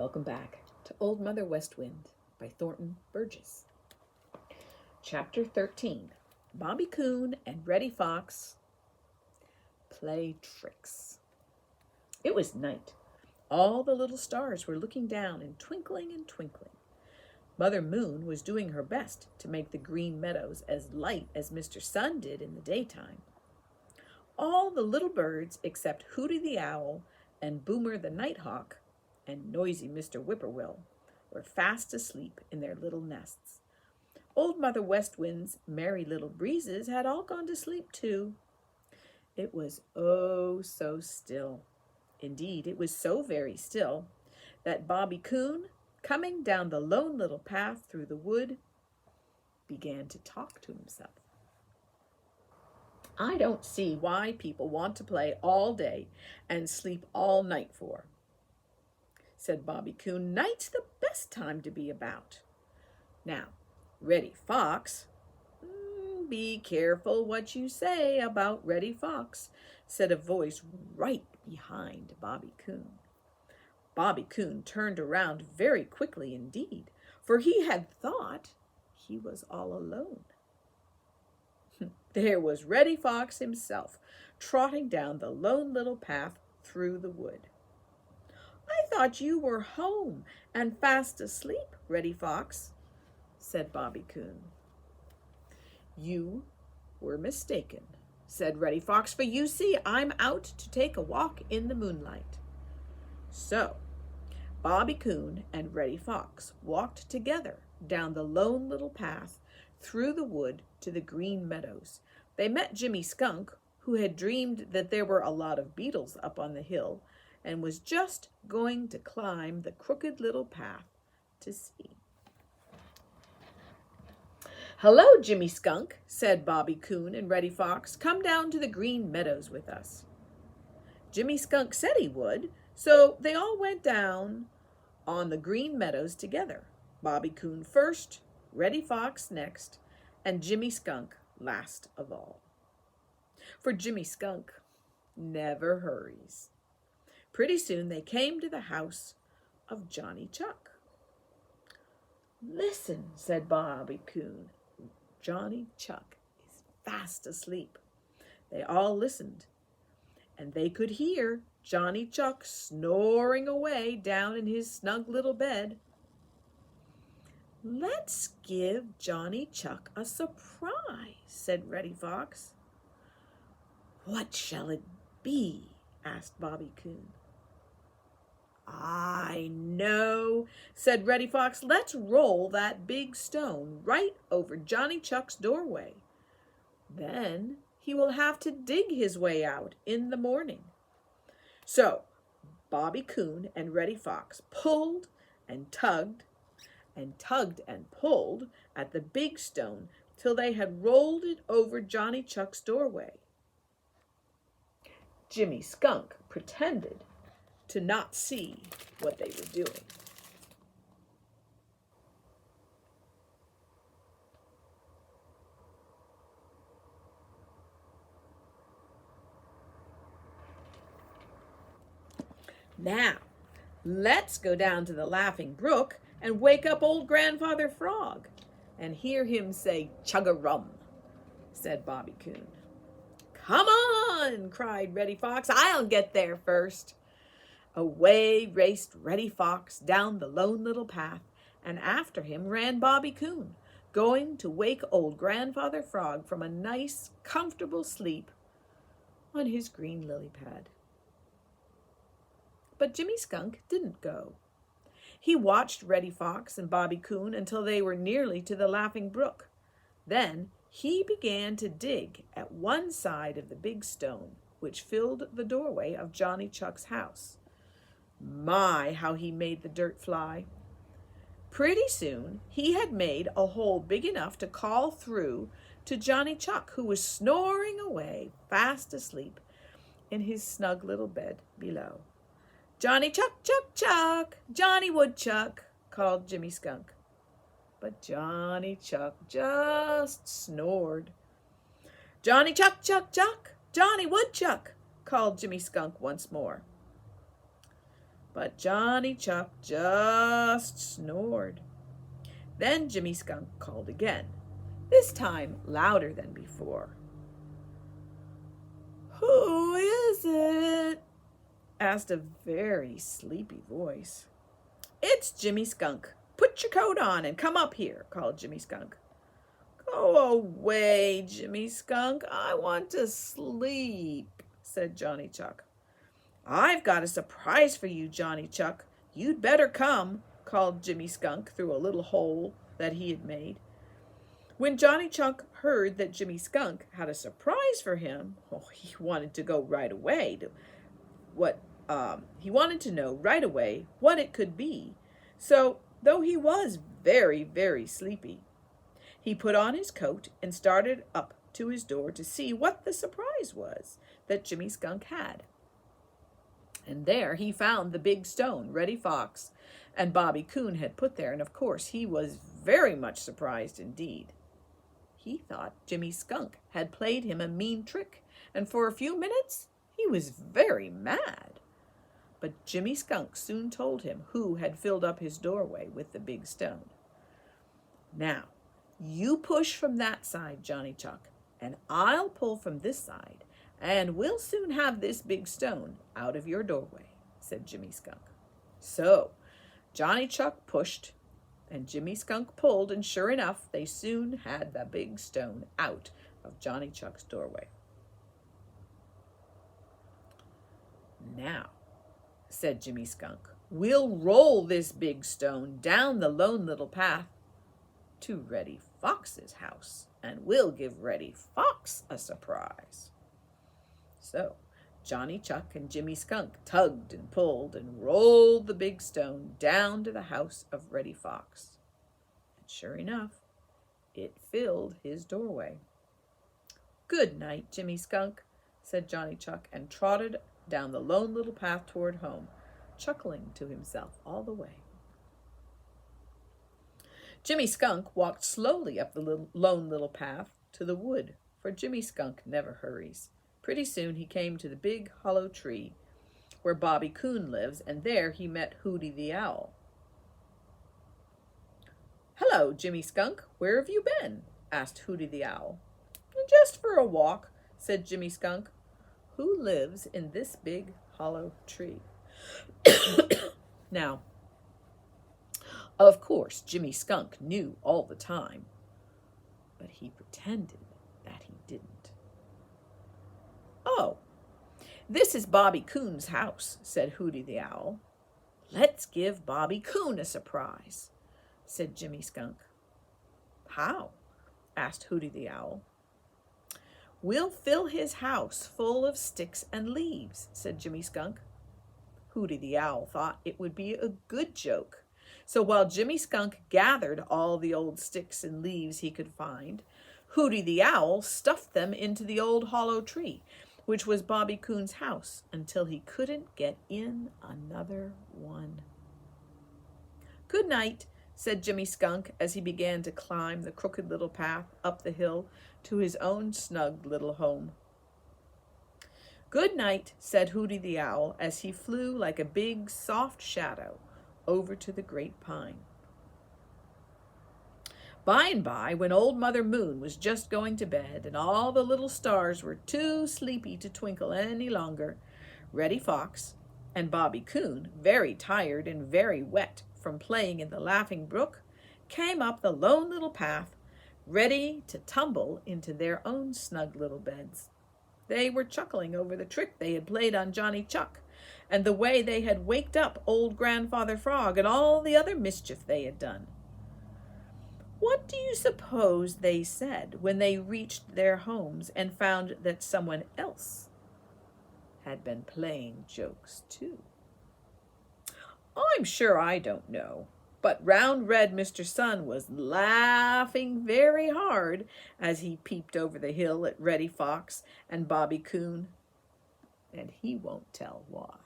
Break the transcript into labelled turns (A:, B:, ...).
A: Welcome back to Old Mother West Wind by Thornton Burgess. Chapter 13, BobbyCoon and Reddy Fox play tricks. It was night. All the little stars were looking down and twinkling and twinkling. Mother Moon was doing her best to make the green meadows as light as Mr. Sun did in the daytime. All the little birds except Hooty the Owl and Boomer the Nighthawk and noisy Mr. Whippoorwill were fast asleep in their little nests. Old Mother West Wind's merry little breezes had all gone to sleep too. It was oh so still. Indeed, it was so very still that BobbyCoon, coming down the lone little path through the wood, began to talk to himself. I don't see why people want to play all day and sleep all night for, said BobbyCoon. Night's the best time to be about. Now, Reddy Fox, be careful what you say about Reddy Fox, said a voice right behind BobbyCoon. BobbyCoon turned around very quickly indeed, for he had thought he was all alone. There was Reddy Fox himself, trotting down the lone little path through the wood. I thought you were home and fast asleep, Reddy Fox, said BobbyCoon. You were mistaken, said Reddy Fox, for you see I'm out to take a walk in the moonlight. So, BobbyCoon and Reddy Fox walked together down the lone little path through the wood to the green meadows. They met Jimmy Skunk, who had dreamed that there were a lot of beetles up on the hill and was just going to climb the crooked little path to see. Hello, Jimmy Skunk, said BobbyCoon and Reddy Fox. Come down to the green meadows with us. Jimmy Skunk said he would, so they all went down on the green meadows together. BobbyCoon first, Reddy Fox next, and Jimmy Skunk last of all. For Jimmy Skunk never hurries. Pretty soon they came to the house of Johnny Chuck. Listen, said BobbyCoon. Johnny Chuck is fast asleep. They all listened, and they could hear Johnny Chuck snoring away down in his snug little bed. Let's give Johnny Chuck a surprise, said Reddy Fox. What shall it be? Asked BobbyCoon. I know, said Reddy Fox. Let's roll that big stone right over Johnny Chuck's doorway. Then he will have to dig his way out in the morning. So BobbyCoon and Reddy Fox pulled and tugged and pulled at the big stone till they had rolled it over Johnny Chuck's doorway. Jimmy Skunk pretended to not see what they were doing. Now, let's go down to the Laughing Brook and wake up old Grandfather Frog and hear him say chug-a-rum, said BobbyCoon. Come on, cried Reddy Fox. I'll get there first. Away raced Reddy Fox down the lone little path, and after him ran BobbyCoon, going to wake old Grandfather Frog from a nice, comfortable sleep on his green lily pad. But Jimmy Skunk didn't go. He watched Reddy Fox and BobbyCoon until they were nearly to the Laughing Brook. Then he began to dig at one side of the big stone which filled the doorway of Johnny Chuck's house. My, how he made the dirt fly. Pretty soon he had made a hole big enough to call through to Johnny Chuck, who was snoring away, fast asleep, in his snug little bed below. Johnny Chuck, Chuck, Chuck, Johnny Woodchuck, called Jimmy Skunk. But Johnny Chuck just snored. Johnny Chuck, Chuck, Chuck, Johnny Woodchuck, called Jimmy Skunk once more. But Johnny Chuck just snored. Then Jimmy Skunk called again, this time louder than before. "Who is it?" asked a very sleepy voice. "It's Jimmy Skunk. Put your coat on and come up here," called Jimmy Skunk. "Go away, Jimmy Skunk. I want to sleep," said Johnny Chuck. "I've got a surprise for you, Johnny Chuck. You'd better come," called Jimmy Skunk through a little hole that he had made. When Johnny Chuck heard that Jimmy Skunk had a surprise for him, he wanted to go right away to he wanted to know right away what it could be. So, though he was very, very sleepy, he put on his coat and started up to his door to see what the surprise was that Jimmy Skunk had. And there he found the big stone Reddy Fox and BobbyCoon had put there, and of course he was very much surprised indeed. He thought Jimmy Skunk had played him a mean trick, and for a few minutes he was very mad. But Jimmy Skunk soon told him who had filled up his doorway with the big stone. "Now, you push from that side, Johnny Chuck, and I'll pull from this side, and we'll soon have this big stone out of your doorway," said Jimmy Skunk. So Johnny Chuck pushed, and Jimmy Skunk pulled, and sure enough, they soon had the big stone out of Johnny Chuck's doorway. "Now," said Jimmy Skunk, "we'll roll this big stone down the Lone Little Path to Reddy Fox's house, and we'll give Reddy Fox a surprise." So Johnny Chuck and Jimmy Skunk tugged and pulled and rolled the big stone down to the house of Reddy Fox. And sure enough, it filled his doorway. "Good night, Jimmy Skunk," said Johnny Chuck, and trotted down the Lone Little Path toward home, chuckling to himself all the way. Jimmy Skunk walked slowly up the Lone Little Path to the wood, for Jimmy Skunk never hurries. Pretty soon he came to the big hollow tree where BobbyCoon lives, and there he met Hooty the Owl. "Hello, Jimmy Skunk. Where have you been?" asked Hooty the Owl. "Just for a walk," said Jimmy Skunk. "Who lives in this big hollow tree?" Now, of course, Jimmy Skunk knew all the time, but he pretended that he didn't. "Oh, this is BobbyCoon's house," said Hooty the Owl. "Let's give BobbyCoon a surprise," said Jimmy Skunk. "How?" asked Hooty the Owl. "We'll fill his house full of sticks and leaves," said Jimmy Skunk. Hooty the Owl thought it would be a good joke. So while Jimmy Skunk gathered all the old sticks and leaves he could find, Hooty the Owl stuffed them into the old hollow tree, which was BobbyCoon's house, until he couldn't get in another one. "Good night," said Jimmy Skunk as he began to climb the crooked little path up the hill to his own snug little home. "Good night," said Hooty the Owl as he flew like a big soft shadow over to the great pine. By and by, when Old Mother Moon was just going to bed and all the little stars were too sleepy to twinkle any longer, Reddy Fox and BobbyCoon, very tired and very wet from playing in the Laughing Brook, came up the Lone Little Path, ready to tumble into their own snug little beds. They were chuckling over the trick they had played on Johnny Chuck, and the way they had waked up old Grandfather Frog, and all the other mischief they had done. What do you suppose they said when they reached their homes and found that someone else had been playing jokes too? I'm sure I don't know, but round red Mr. Sun was laughing very hard as he peeped over the hill at Reddy Fox and BobbyCoon, and he won't tell why.